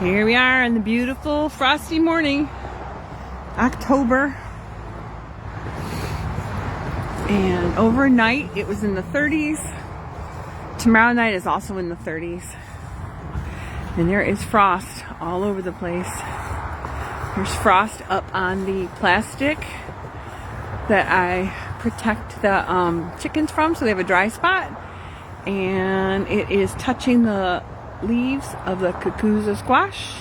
Here we are in the beautiful frosty morning, October, and overnight it was in the 30s. Tomorrow night is also in the 30s, and there is frost all over the place. There's frost up on the plastic that I protect the chickens from, so they have a dry spot, and it is touching the leaves of the Cucuzza squash,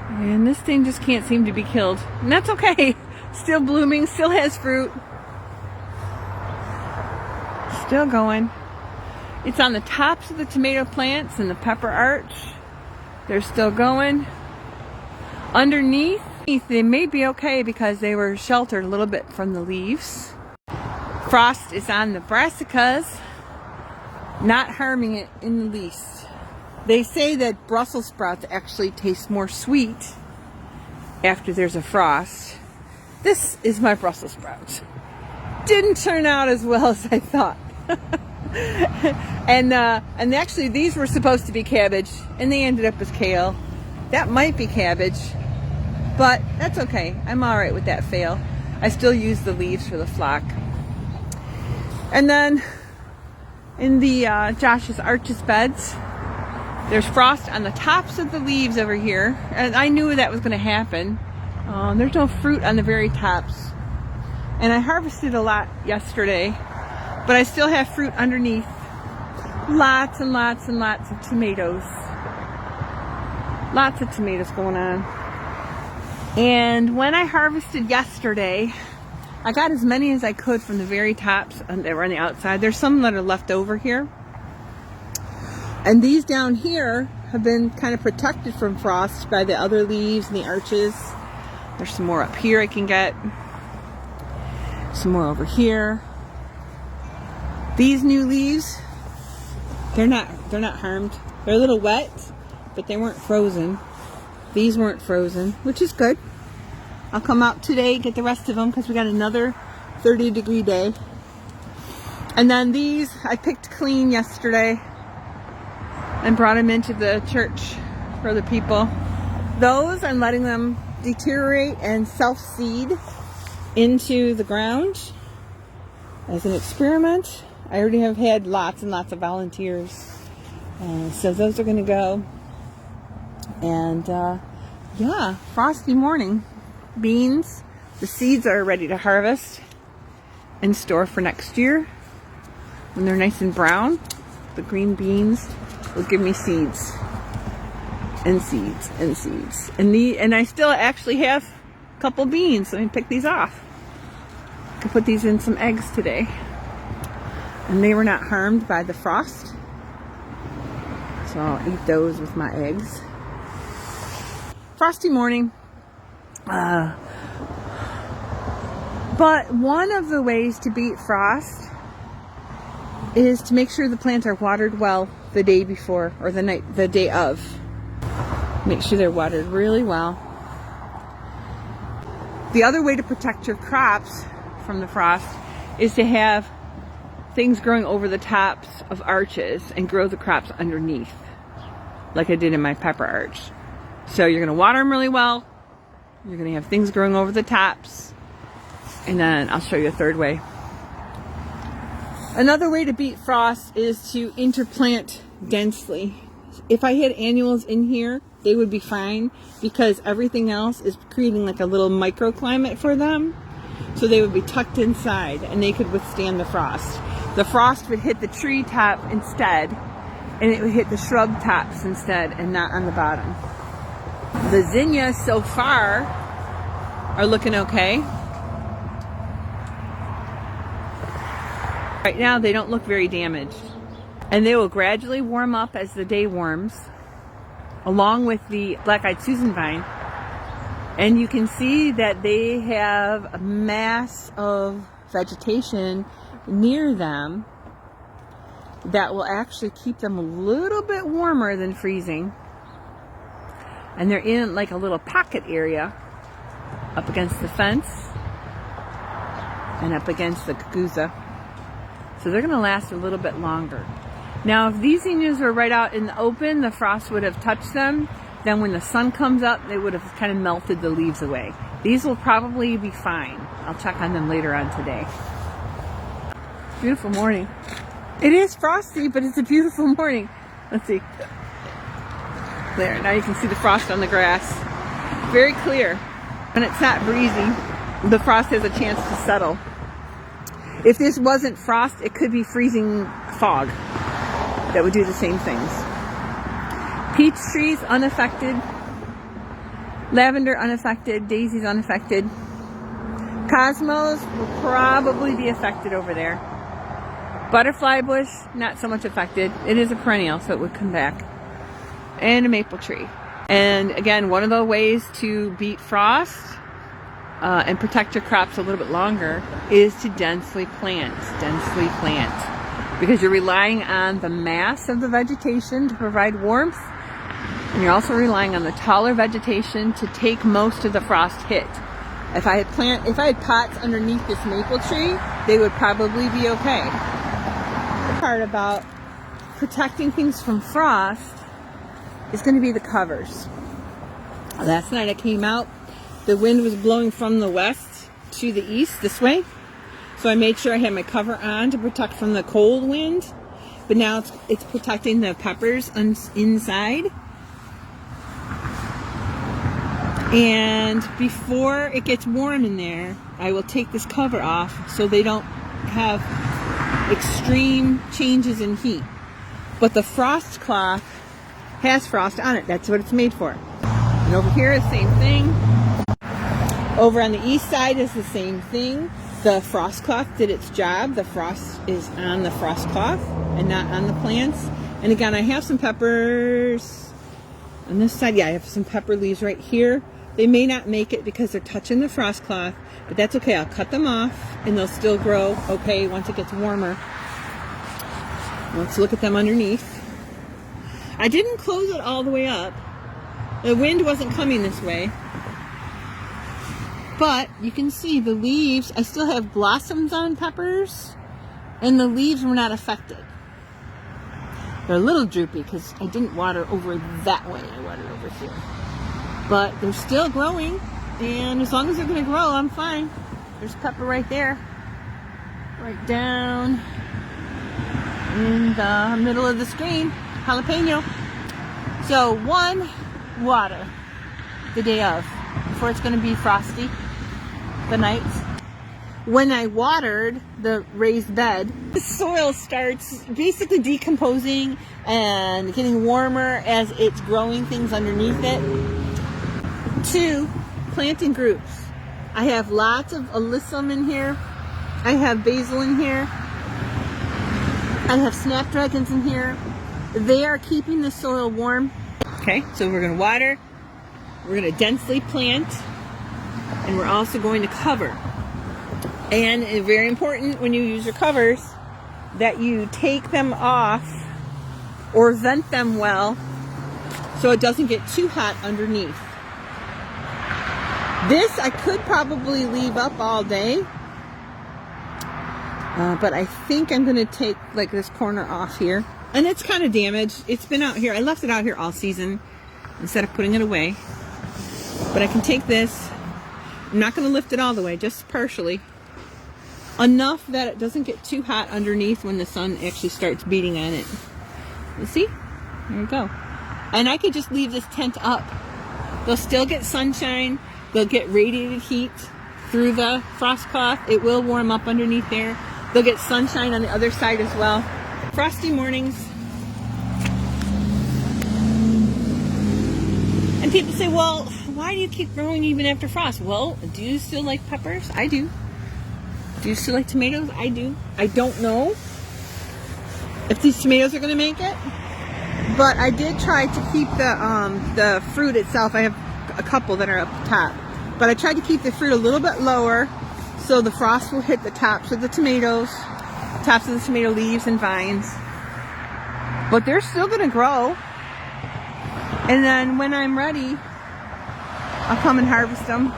and this thing just can't seem to be killed, and that's okay. Still blooming, still has fruit, still going. It's on the tops of the tomato plants and the pepper arch. They're still going. Underneath, they may be okay because they were sheltered a little bit from the leaves. Frost is on the brassicas, not harming it in the least. They say that Brussels sprouts actually taste more sweet after there's a frost. This is my Brussels sprouts. Didn't turn out as well as I thought. and actually these were supposed to be cabbage, and they ended up as kale. That might be cabbage, but that's okay. I'm all right with that fail. I still use the leaves for the flock. And then in the Josh's arches beds, there's frost on the tops of the leaves over here, and I knew that was going to happen. There's no fruit on the very tops, and I harvested a lot yesterday, but I still have fruit underneath. Lots and lots and lots of tomatoes. Lots of tomatoes going on. And when I harvested yesterday, I got as many as I could from the very tops that were on the outside. There's some that are left over here. And these down here have been kind of protected from frost by the other leaves and the arches. There's some more up here I can get. Some more over here. These new leaves, they're not harmed. They're a little wet, but they weren't frozen. These weren't frozen, which is good. I'll come out today, get the rest of them, because we got another 30-degree day. And then these I picked clean yesterday and brought them into the church for the people. Those, I'm letting them deteriorate and self-seed into the ground as an experiment. I already have had lots and lots of volunteers. So those are going to go. And yeah, frosty morning. Beans, the seeds are ready to harvest and store for next year. When they're nice and brown, the green beans will give me seeds and seeds and seeds. And I still actually have a couple beans. Let me pick these off. I could put these in some eggs today. And they were not harmed by the frost. So I'll eat those with my eggs. Frosty morning. But one of the ways to beat frost is to make sure the plants are watered well the day before or the day of. Make sure they're watered really well. The other way to protect your crops from the frost is to have things growing over the tops of arches and grow the crops underneath, like I did in my pepper arch. So you're going to water them really well. You're going to have things growing over the tops, and then I'll show you a third way. Another way to beat frost is to interplant densely. If I had annuals in here, they would be fine because everything else is creating like a little microclimate for them. So they would be tucked inside and they could withstand the frost. The frost would hit the tree top instead, and it would hit the shrub tops instead and not on the bottom. The zinnias so far are looking okay. Right now they don't look very damaged, and they will gradually warm up as the day warms, along with the black-eyed Susan vine. And you can see that they have a mass of vegetation near them that will actually keep them a little bit warmer than freezing. And they're in like a little pocket area up against the fence and up against the Cucuzza. So they're going to last a little bit longer. Now, if these zinnias were right out in the open, the frost would have touched them. then when the sun comes up, they would have kind of melted the leaves away. These will probably be fine. I'll check on them later on today. Beautiful morning. It is frosty, but it's a beautiful morning. Let's see. There, now you can see the frost on the grass. Very clear. When it's not breezy, the frost has a chance to settle. If this wasn't frost, it could be freezing fog that would do the same things. Peach trees unaffected. Lavender unaffected. Daisies unaffected. Cosmos will probably be affected over there. Butterfly bush, not so much affected. It is a perennial, so it would come back. And a maple tree. And again, one of the ways to beat frost and protect your crops a little bit longer is to densely plant. Densely plant. Because you're relying on the mass of the vegetation to provide warmth. And you're also relying on the taller vegetation to take most of the frost hit. If I had pots underneath this maple tree, they would probably be okay. The part about protecting things from frost is going to be the covers. Last night I came out, the wind was blowing from the west to the east, this way. So I made sure I had my cover on to protect from the cold wind. But now it's protecting the peppers inside. And before it gets warm in there, I will take this cover off so they don't have extreme changes in heat. But the frost cloth has frost on it. That's what it's made for. And over here is the same thing. Over on the east side is the same thing. The frost cloth did its job. The frost is on the frost cloth and not on the plants. And again, I have some peppers on this side. Yeah, I have some pepper leaves right here. They may not make it because they're touching the frost cloth, but that's okay. I'll cut them off and they'll still grow okay once it gets warmer. Let's look at them underneath. I didn't close it all the way up. The wind wasn't coming this way. But you can see the leaves, I still have blossoms on peppers, and the leaves were not affected. They're a little droopy because I didn't water over that way. I watered over here. But they're still growing, and as long as they're going to grow, I'm fine. There's pepper right there. Right down in the middle of the screen. Jalapeno. So one, water the day of, before it's going to be frosty, the nights. When I watered the raised bed, the soil starts basically decomposing and getting warmer as it's growing things underneath it. 2, planting groups. I have lots of alyssum in here. I have basil in here. I have snapdragons in here. They are keeping the soil warm. Okay, so we're going to water, we're going to densely plant, and we're also going to cover. And it's very important when you use your covers that you take them off or vent them well so it doesn't get too hot underneath. This I could probably leave up all day, but I think I'm going to take like this corner off here. And it's kind of damaged. It's been out here. I left it out here all season instead of putting it away. But I can take this. I'm not going to lift it all the way, just partially. Enough that it doesn't get too hot underneath when the sun actually starts beating on it. You see? There you go. And I could just leave this tent up. They'll still get sunshine. They'll get radiated heat through the frost cloth. It will warm up underneath there. They'll get sunshine on the other side as well. Frosty mornings. And people say, well, why do you keep growing even after frost? Well, do you still like peppers? I do. Do you still like tomatoes? I do. I don't know if these tomatoes are going to make it, but I did try to keep the fruit itself. I have a couple that are up top, but I tried to keep the fruit a little bit lower so the frost will hit the tops of the tomatoes, tops of the tomato leaves and vines. But they're still going to grow. And then when I'm ready, I'll come and harvest them.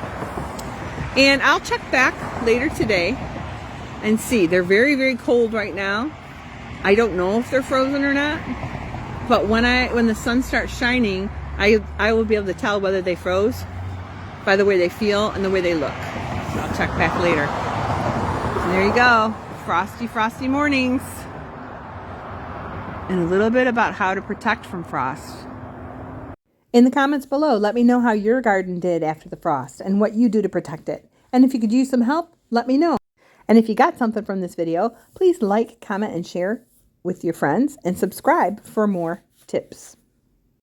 And I'll check back later today and see. They're very, very cold right now. I don't know if they're frozen or not. But when the sun starts shining, I will be able to tell whether they froze by the way they feel and the way they look. So I'll check back later. So there you go. Frosty, frosty mornings. And a little bit about how to protect from frost. In the comments below, let me know how your garden did after the frost and what you do to protect it. And if you could use some help, let me know. And if you got something from this video, please like, comment, and share with your friends and subscribe for more tips.